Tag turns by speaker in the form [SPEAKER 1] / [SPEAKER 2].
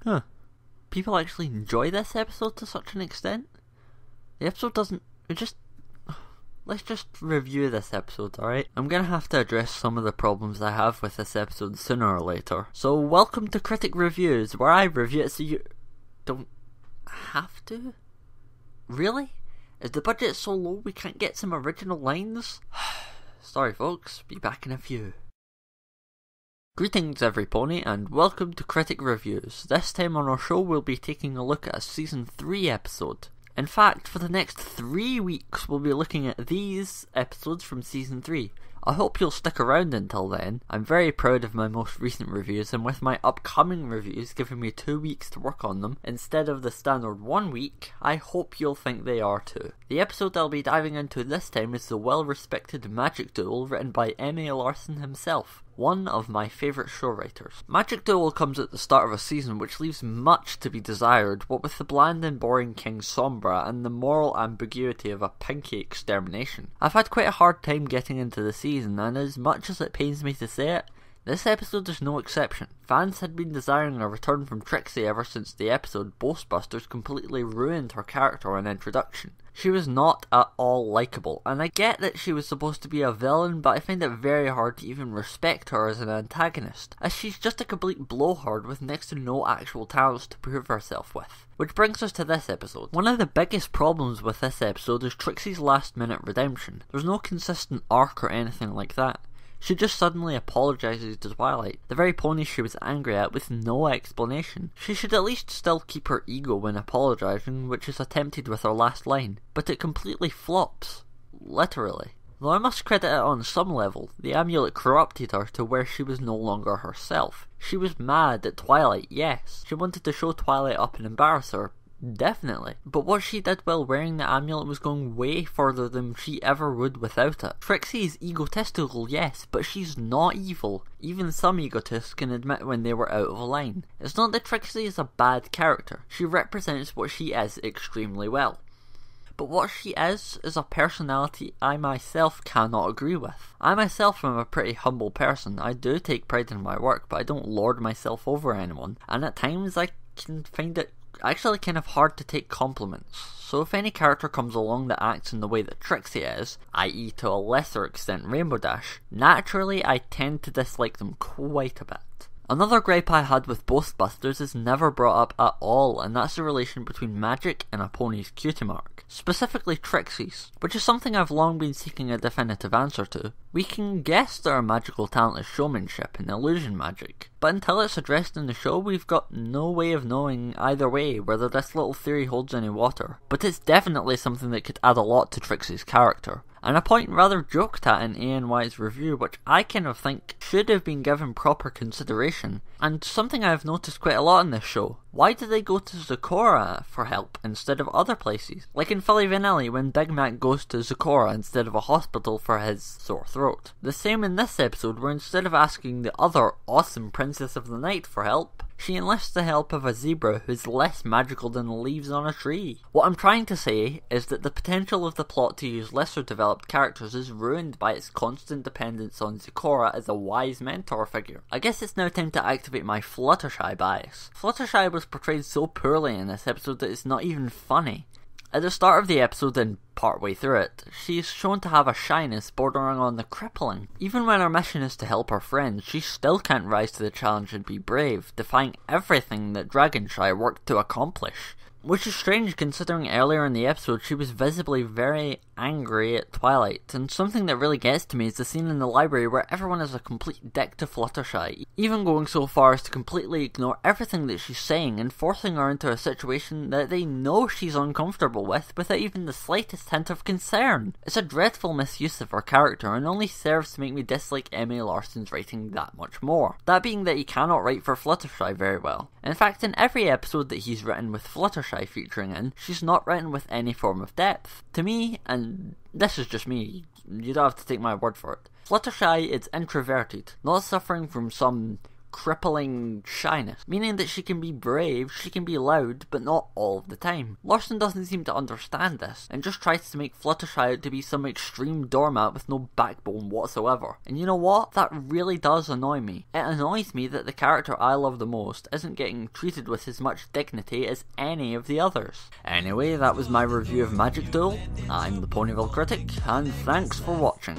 [SPEAKER 1] Huh. People actually enjoy this episode to such an extent? The episode doesn't... Let's just review this episode, alright? I'm gonna have to address some of the problems I have with this episode sooner or later. So welcome to Critic Reviews, where I review it so you don't have to? Really? Is the budget so low we can't get some original lines? Sorry folks, be back in a few. Greetings every pony and welcome to Critic Reviews. This time on our show we'll be taking a look at a Season 3 episode. In fact, for the next 3 weeks we'll be looking at these episodes from Season 3. I hope you'll stick around until then. I'm very proud of my most recent reviews, and with my upcoming reviews giving me 2 weeks to work on them instead of the standard 1 week, I hope you'll think they are too. The episode I'll be diving into this time is the well-respected Magic Duel written by M.A. Larson himself, one of my favourite show writers. Magic Duel comes at the start of a season which leaves much to be desired, what with the bland and boring King Sombra and the moral ambiguity of a Pinky extermination. I've had quite a hard time getting into the season, and as much as it pains me to say it, this episode is no exception. Fans had been desiring a return from Trixie ever since the episode Ghostbusters completely ruined her character and introduction. She was not at all likeable, and I get that she was supposed to be a villain, but I find it very hard to even respect her as an antagonist, as she's just a complete blowhard with next to no actual talents to prove herself with. Which brings us to this episode. One of the biggest problems with this episode is Trixie's last minute redemption. There's no consistent arc or anything like that. She just suddenly apologises to Twilight, the very pony she was angry at, with no explanation. She should at least still keep her ego when apologising, which is attempted with her last line, but it completely flops. Literally. Though I must credit it on some level, the amulet corrupted her to where she was no longer herself. She was mad at Twilight, yes. She wanted to show Twilight up and embarrass her, definitely. But what she did while wearing the amulet was going way further than she ever would without it. Trixie is egotistical, yes, but she's not evil. Even some egotists can admit when they were out of line. It's not that Trixie is a bad character. She represents what she is extremely well. But what she is a personality I myself cannot agree with. I myself am a pretty humble person. I do take pride in my work, but I don't lord myself over anyone. And at times I can find it actually kind of hard to take compliments. So if any character comes along that acts in the way that Trixie is, i.e. to a lesser extent Rainbow Dash, naturally I tend to dislike them quite a bit. Another gripe I had with Ghostbusters is never brought up at all, and that's the relation between magic and a pony's cutie mark. Specifically Trixie's, which is something I've long been seeking a definitive answer to. We can guess that her magical talent is showmanship and illusion magic, but until it's addressed in the show we've got no way of knowing either way whether this little theory holds any water. But it's definitely something that could add a lot to Trixie's character. And a point rather joked at in ANY's review, which I kind of think should have been given proper consideration, and something I've noticed quite a lot in this show. Why do they go to Zecora for help instead of other places? Like in Philly Vanilli when Big Mac goes to Zecora instead of a hospital for his sore throat. The same in this episode where instead of asking the other awesome Princess of the Night for help, she enlists the help of a zebra who's less magical than leaves on a tree. What I'm trying to say is that the potential of the plot to use lesser developed characters is ruined by its constant dependence on Zecora as a wise mentor figure. I guess it's now time to activate my Fluttershy bias. Fluttershy was portrayed so poorly in this episode that it's not even funny. At the start of the episode and partway through it, she is shown to have a shyness bordering on the crippling. Even when her mission is to help her friends, she still can't rise to the challenge and be brave, defying everything that Dragonshy worked to accomplish. Which is strange considering earlier in the episode she was visibly very angry at Twilight, and something that really gets to me is the scene in the library where everyone is a complete dick to Fluttershy, even going so far as to completely ignore everything that she's saying and forcing her into a situation that they know she's uncomfortable with without even the slightest hint of concern. It's a dreadful misuse of her character and only serves to make me dislike M.A. Larson's writing that much more. That being that he cannot write for Fluttershy very well. In fact, in every episode that he's written with Fluttershy featuring in, she's not written with any form of depth. To me, and this is just me, you don't have to take my word for it, Fluttershy is introverted, not suffering from some crippling shyness, meaning that she can be brave, she can be loud, but not all of the time. Larson doesn't seem to understand this, and just tries to make Fluttershy out to be some extreme doormat with no backbone whatsoever. And you know what? That really does annoy me. It annoys me that the character I love the most isn't getting treated with as much dignity as any of the others. Anyway, that was my review of Magic Duel. I'm the Ponyville Critic, and thanks for watching.